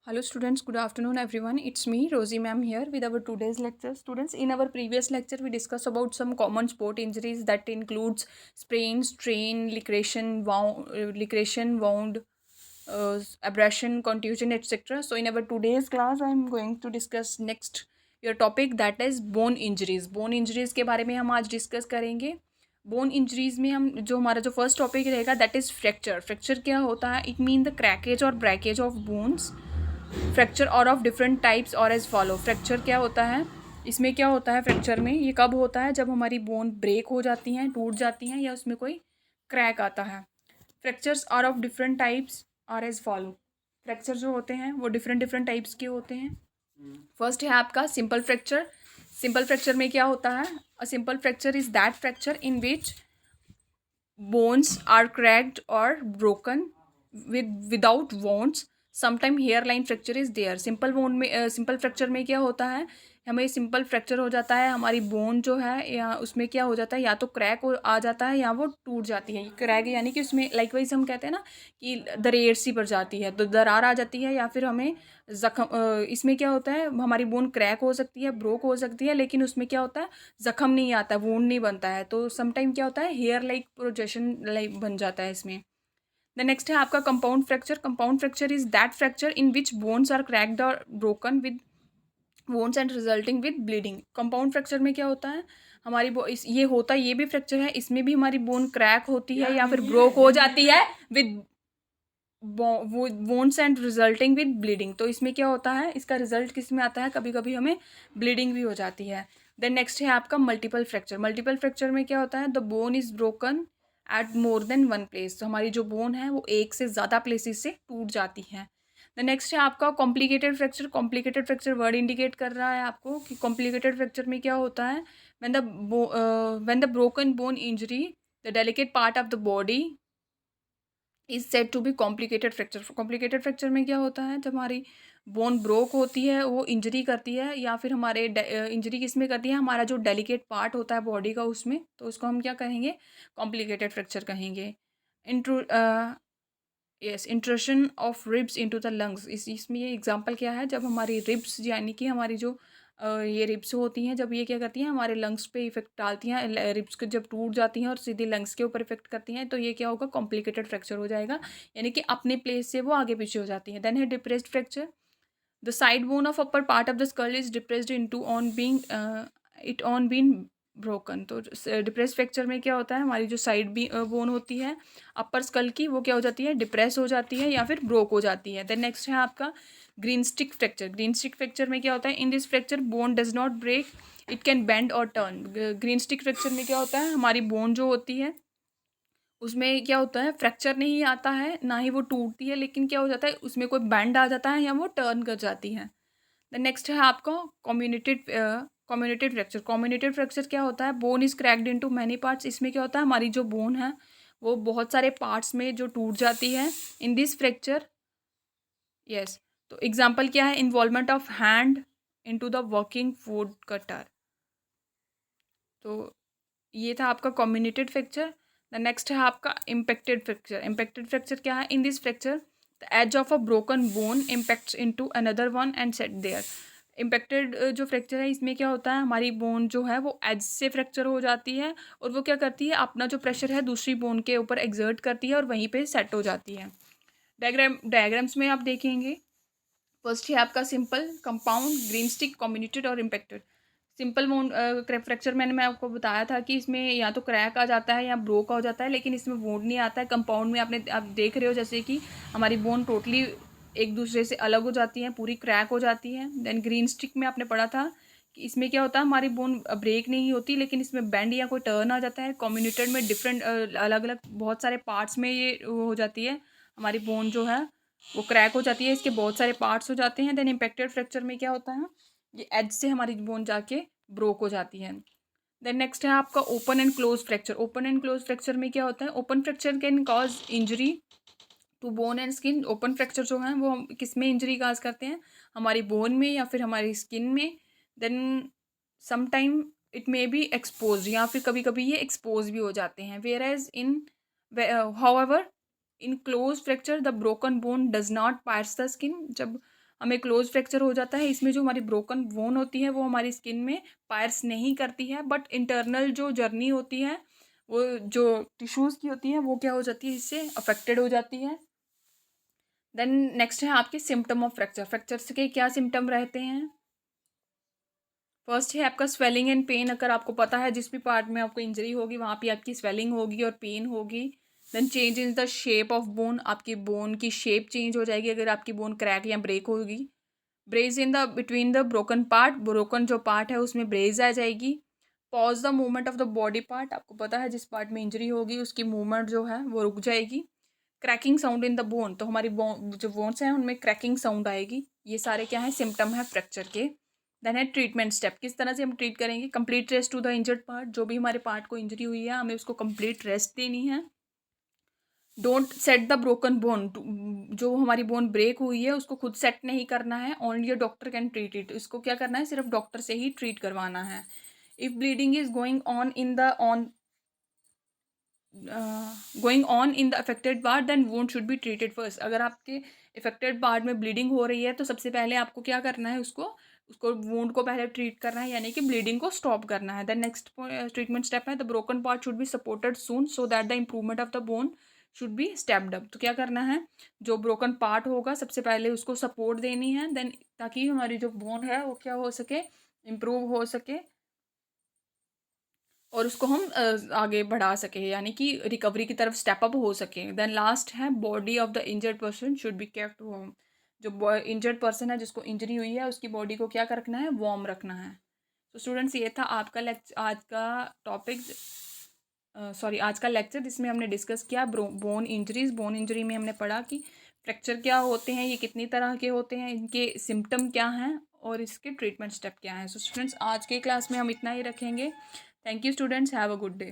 Hello students, good afternoon everyone. It's me Rosie ma'am here with our today's lecture. Students, in our previous lecture we discussed about some common sport injuries that includes sprain, strain, wound, abrasion, contusion, etc. So in our today's class I am going to discuss next your topic that is bone injuries. Bone injuries के बारे में हम आज discuss करेंगे. Bone injuries में हम जो हमारा जो फर्स्ट टॉपिक रहेगा दैट इज़ फ्रैक्चर. फ्रैक्चर क्या होता है? इट मीन द क्रैकेज और ब्रैकेज ऑफ बोन्स. फ्रैक्चर और ऑफ डिफरेंट टाइप्स और एज फॉलो. फ्रैक्चर क्या होता है? इसमें क्या होता है फ्रैक्चर में? ये कब होता है? जब हमारी बोन ब्रेक हो जाती हैं, टूट जाती हैं या उसमें कोई क्रैक आता है. Fractures are of different types और एज फॉलो. फ्रैक्चर जो होते हैं वो डिफरेंट डिफरेंट टाइप्स के होते हैं. फर्स्ट है आपका सिंपल फ्रैक्चर. सिंपल फ्रैक्चर में क्या होता है? A simple fracture is that fracture in which bones are cracked और broken without wounds. Sometime hair line fracture is there. Simple bone में सिंपल फ्रैक्चर में क्या होता है? हमें सिंपल फ्रैक्चर हो जाता है, हमारी बोन जो है या उसमें क्या हो जाता है, या तो क्रैक आ जाता है या वो टूट जाती है. क्रैक यानी कि उसमें लाइकवाइज हम कहते हैं ना कि दरार सी पड़ जाती है, तो दरार आ जाती है या फिर हमें जख्म. इसमें क्या होता है, हमारी बोन क्रैक हो सकती है, ब्रोक हो सकती है, लेकिन उसमें क्या होता है, जख्म नहीं आता, वूंड नहीं बनता है. तो समटाइम क्या होता है, हेयर लाइक प्रोजेक्शन लाइक बन जाता है इसमें. द नेक्स्ट है आपका compound fracture. Compound fracture is that fracture in which bones are cracked और broken with wounds and resulting with bleeding. Compound fracture में क्या होता है, हमारी ये होता है, ये भी फ्रैक्चर है, इसमें भी हमारी बोन क्रैक होती है या फिर ब्रोक हो जाती है with wounds and resulting with bleeding. तो इसमें क्या होता है, इसका रिजल्ट किस में आता है, कभी कभी हमें ब्लीडिंग भी हो जाती है. देन नेक्स्ट है आपका मल्टीपल फ्रैक्चर. मल्टीपल फ्रैक्चर में क्या होता है, the bone is broken at more than one place. तो हमारी जो बोन है वो एक से ज़्यादा प्लेसेस से टूट जाती है. द नेक्स्ट है आपका complicated fracture. Complicated fracture word indicate कर रहा है आपको कि कॉम्प्लिकेटेड फ्रैक्चर में क्या होता है, when the broken bone injury the delicate part of the body is said to be complicated fracture. Complicated fracture में क्या होता है, जब हमारी बोन ब्रोक होती है, वो इंजरी करती है या फिर हमारे इंजरी किस में करती है, हमारा जो डेलिकेट पार्ट होता है बॉडी का उसमें, तो उसको हम क्या कहेंगे, कॉम्प्लिकेटेड फ्रैक्चर कहेंगे. इंट्रू yes intrusion of ribs into the lungs. इसमें ये एग्जांपल क्या है, जब हमारी रिब्स यानी कि हमारी जो ये रिब्स होती हैं, जब ये क्या करती हैं, हमारे लंग्स पे इफेक्ट डालती हैं, रिब्स को जब टूट जाती हैं और सीधे लंग्स के ऊपर इफेक्ट करती हैं, तो ये क्या होगा, कॉम्प्लिकेटेड फ्रैक्चर हो जाएगा, यानी कि अपने प्लेस से वो आगे पीछे हो जाती है. देन है depressed fracture. The side bone of upper part of the skull is depressed into on being broken. तो डिप्रेस फ्रैक्चर में क्या होता है, हमारी जो साइड भी बोन होती है अपर स्कल की, वो क्या हो जाती है, डिप्रेस हो जाती है या फिर ब्रोक हो जाती है. देन नेक्स्ट है आपका green stick fracture. Green stick fracture में क्या होता है, in this fracture bone does not break, it can bend और टर्न. ग्रीन स्टिक फ्रैक्चर में क्या होता है, हमारी बोन जो होती है उसमें क्या होता है, फ्रैक्चर नहीं आता है, ना ही वो टूटती है, लेकिन क्या हो जाता है, उसमें कोई बैंड आ जाता है या वो टर्न कर जाती है. द नेक्स्ट है आपका कम्युनिटेड फ्रैक्चर. कम्युनिटेड फ्रैक्चर क्या होता है, bone is cracked into many parts. इसमें क्या होता है, हमारी जो बोन है वो बहुत सारे पार्ट्स में जो टूट जाती है. इन दिस फ्रैक्चर यस, तो एग्जांपल क्या है, involvement of hand into the working would cutter. तो ये था आपका कम्युनिटेड फ्रैक्चर. द नेक्स्ट है आपका इम्पैक्टेड फ्रैक्चर. इम्पैक्टेड फ्रैक्चर क्या है, in this fracture the edge of a broken bone impacts into another one and set there. Impacted जो fracture है, इसमें क्या होता है, हमारी बोन जो है वो एज से फ्रैक्चर हो जाती है और वो क्या करती है, अपना जो प्रेशर है दूसरी बोन के ऊपर एक्सर्ट करती है और वहीं पे सेट हो जाती है. डायग्राम्स में आप देखेंगे, फर्स्ट है आपका सिंपल, कंपाउंड, ग्रीन स्टिक, कम्युनिटेड और इम्पैक्टेड. सिंपल वोन फ्रैक्चर मैं आपको बताया था कि इसमें या तो क्रैक आ जाता है या ब्रोक हो जाता है, लेकिन इसमें वोंड नहीं आता है. कंपाउंड में आप देख रहे हो जैसे कि हमारी बोन टोटली एक दूसरे से अलग हो जाती है, पूरी क्रैक हो जाती है. देन ग्रीन स्टिक में आपने पढ़ा था कि इसमें क्या होता है, हमारी बोन ब्रेक नहीं होती, लेकिन इसमें बेंड या कोई टर्न आ जाता है. कम्युनिटेड में डिफरेंट अलग अलग बहुत सारे पार्ट्स में ये हो जाती है, हमारी बोन जो है वो क्रैक हो जाती है, इसके बहुत सारे पार्ट्स हो जाते हैं. देन इम्पैक्टेड फ्रैक्चर में क्या होता है, ये एज से हमारी बोन जाके ब्रोक हो जाती है. देन नेक्स्ट है आपका open and close fracture. Open and close fracture में क्या होता है, open fracture can cause injury to bone and skin. Open fracture जो है वो हम किस में इंजरी काज करते हैं, हमारी बोन में या फिर हमारी स्किन में. Then sometime it may be expose, या फिर कभी कभी ये एक्सपोज भी हो जाते हैं. Where as in however in close fracture the broken bone does not pass the skin. जब हमें क्लोज फ्रैक्चर हो जाता है। इसमें जो हमारी ब्रोकन बोन होती है वो हमारी स्किन में पायर्स नहीं करती है, बट इंटरनल जो जर्नी होती है वो जो टिश्यूज़ की होती है वो क्या हो जाती है, इससे अफेक्टेड हो जाती है। देन नेक्स्ट है आपके सिम्टम ऑफ फ्रैक्चर। फ्रैक्चर के क्या सिम्टम रहते हैं? फर्स्ट है आपका स्वेलिंग एंड पेन। अगर आपको पता है जिस भी पार्ट में आपको इंजरी होगी वहाँ पे आपकी स्वेलिंग होगी और पेन होगी। Then change in the shape of bone, आपकी बोन की शेप चेंज हो जाएगी अगर आपकी बोन क्रैक या ब्रेक होगी। ब्रेज in the between the broken part, broken जो पार्ट है उसमें ब्रेज आ जाएगी। Pause the movement of the body part, आपको पता है जिस पार्ट में इंजरी होगी उसकी मूवमेंट जो है वो रुक जाएगी। Cracking sound in the bone, तो हमारी बोन जो बोन्स हैं उनमें क्रैकिंग साउंड आएगी। ये सारे क्या है, सिम्टम है फ्रैक्चर के। देन है ट्रीटमेंट स्टेप, किस तरह से हम ट्रीट करेंगे। Complete rest to the injured part, जो भी हमारे पार्ट को इंजरी हुई है हमें उसको कंप्लीट रेस्ट देनी है। Don't set the broken bone, जो हमारी बोन ब्रेक हुई है उसको खुद सेट नहीं करना है, only a doctor can treat it. इसको क्या करना है, सिर्फ डॉक्टर से ही ट्रीट करवाना है। If bleeding is going on in the affected part then wound should be treated first. अगर आपके इफेक्टेड पार्ट में ब्लीडिंग हो रही है तो सबसे पहले आपको क्या करना है, उसको वोंड को पहले ट्रीट करना है, यानी कि ब्लीडिंग को स्टॉप करना है। देन नेक्स्ट ट्रीटमेंट स्टेप है the broken part should be supported soon so that the improvement of the bone should be stepped up. तो क्या करना है, जो ब्रोकन पार्ट होगा सबसे पहले उसको सपोर्ट देनी है, देन ताकि हमारी जो बोन है वो क्या हो सके, इम्प्रूव हो सके और उसको हम आगे बढ़ा सकें, यानी कि रिकवरी की तरफ स्टेप अप हो सके। देन लास्ट है body of the injured person should be kept warm. जो इंजर्ड पर्सन है जिसको इंजरी हुई है उसकी बॉडी को क्या रखना है, वार्म रखना है। तो स्टूडेंट्स ये था आपका आज का टॉपिक, सॉरी आज का लेक्चर, जिसमें हमने डिस्कस किया बोन इंजरीज। बोन इंजरी में हमने पढ़ा कि फ्रैक्चर क्या होते हैं, ये कितनी तरह के होते हैं, इनके सिम्टम क्या हैं और इसके ट्रीटमेंट स्टेप क्या हैं। सो स्टूडेंट्स आज के क्लास में हम इतना ही रखेंगे। Thank you students, have a good day.